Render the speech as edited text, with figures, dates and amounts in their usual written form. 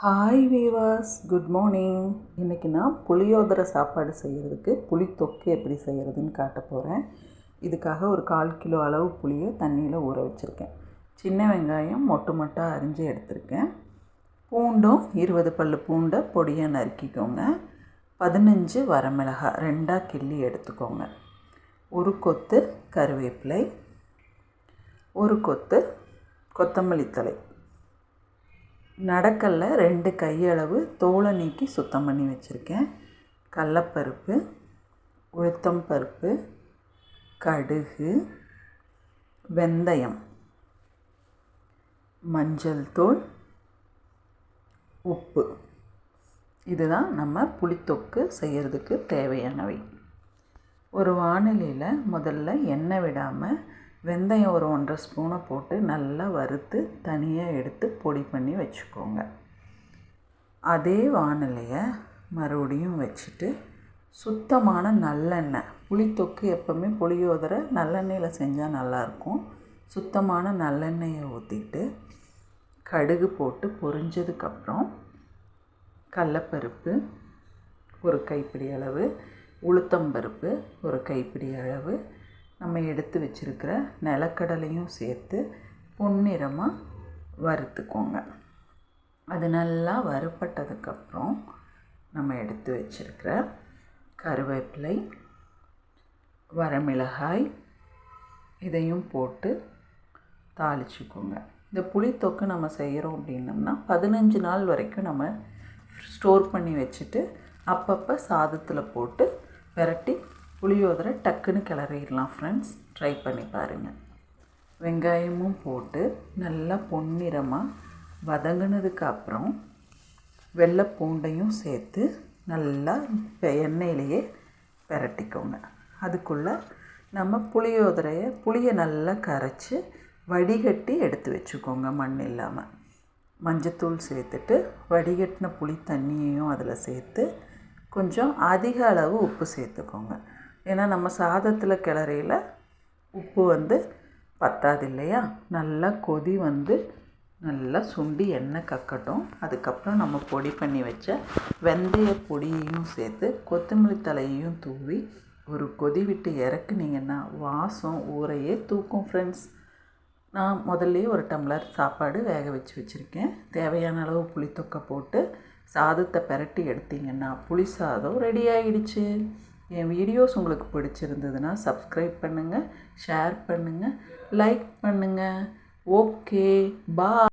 Hi viewers, good morning. இன்றைக்கி நான் புளியோதரை சாப்பாடு செய்கிறதுக்கு புளி தொக்கு எப்படி செய்கிறதுன்னு காட்ட போகிறேன். இதுக்காக ஒரு 1/4 கிலோ அளவு புளியை தண்ணியில் ஊற வச்சுருக்கேன். சின்ன வெங்காயம் மொட்டாக அரிஞ்சு எடுத்திருக்கேன். பூண்டும் 20 பல் பூண்டை பொடியாக நறுக்கிக்கோங்க. 15 வரமிளகாய் 2ஆக கிள்ளி எடுத்துக்கோங்க. ஒரு கொத்து கருவேப்பிலை, ஒரு கொத்து கொத்தமல்லி தழை, நடக்கல்ல 2 கையளவு தோலை நீக்கி சுத்தம் பண்ணி வச்சுருக்கேன். கடலப்பருப்பு, உளுத்தம் பருப்பு, கடுகு, வெந்தயம், மஞ்சள் தூள், உப்பு. இதுதான் நம்ம புளித்தொக்கு செய்கிறதுக்கு தேவையானவை. ஒரு வாணலியில் முதல்ல எண்ணெய் விடாமல் வெந்தயம் ஒரு 1½ ஸ்பூனை போட்டு நல்லா வறுத்து தனியாக எடுத்து பொடி பண்ணி வச்சுக்கோங்க. அதே வாணலியை மறுபடியும் வச்சுட்டு சுத்தமான நல்லெண்ணெய், புளித்தொக்கு எப்போவுமே புளியோதரை நல்லெண்ணெயில் செஞ்சால் நல்லாயிருக்கும். சுத்தமான நல்லெண்ணெயை ஊற்றிட்டு கடுகு போட்டு பொரிஞ்சதுக்கப்புறம் கடலப்பருப்பு ஒரு கைப்பிடி அளவு, உளுத்தம்பருப்பு ஒரு கைப்பிடி அளவு, நம்ம எடுத்து வச்சுருக்கிற நிலக்கடலையும் சேர்த்து பொன்னிறமாக வறுத்துக்கோங்க. அது நல்லா வறுப்பட்டதுக்கப்புறம் நம்ம எடுத்து வச்சுருக்கிற கருவேப்பிலை, வரமிளகாய் இதையும் போட்டு தாளிச்சுக்கோங்க. இந்த புளித்தொக்கு நம்ம செய்கிறோம் அப்படின்னம்னா 15 நாள் வரைக்கும் நம்ம ஸ்டோர் பண்ணி வச்சுட்டு அப்பப்போ சாதத்தில் போட்டு விரட்டி புளியோதரை டக்குன்னு கிளறிடலாம். ஃப்ரெண்ட்ஸ், ட்ரை பண்ணி பாருங்கள். வெங்காயமும் போட்டு நல்லா பொன்னிறமாக வதங்கினதுக்கு அப்புறம் வெள்ளை பூண்டையும் சேர்த்து நல்லா எண்ணெயிலேயே பிரட்டிக்கோங்க. அதுக்குள்ளே நம்ம புளியை நல்லா கரைச்சி வடிகட்டி எடுத்து வச்சுக்கோங்க. மண் இல்லாமல் மஞ்சத்தூள் சேர்த்துட்டு வடிகட்டின புளி தண்ணியையும் அதில் சேர்த்து கொஞ்சம் அதிக அளவு உப்பு சேர்த்துக்கோங்க. ஏன்னா நம்ம சாதத்தில் கிளறையில் உப்பு பத்தாது இல்லையா. நல்லா கொதி நல்லா சுண்டி எண்ணெய் கக்கட்டும். அதுக்கப்புறம் நம்ம பொடி பண்ணி வச்ச வெந்தய பொடியையும் சேர்த்து கொத்தமல்லி தலையையும் தூவி ஒரு கொதி விட்டு இறக்குனீங்கன்னா வாசம் ஊரையே தூக்கும். ஃப்ரெண்ட்ஸ், நான் முதல்லையே ஒரு டம்ளர் சாப்பாடு வேக வச்சுருக்கேன். தேவையான அளவு புளித்தொக்கை போட்டு சாதத்தை பிரட்டி எடுத்திங்கன்னா புளி சாதம் ரெடி ஆகிடுச்சு. என் வீடியோஸ் உங்களுக்கு பிடிச்சிருந்ததுன்னா சப்ஸ்கிரைப் பண்ணுங்கள், ஷேர் பண்ணுங்கள், லைக் பண்ணுங்கள். ஓகே, பாய்.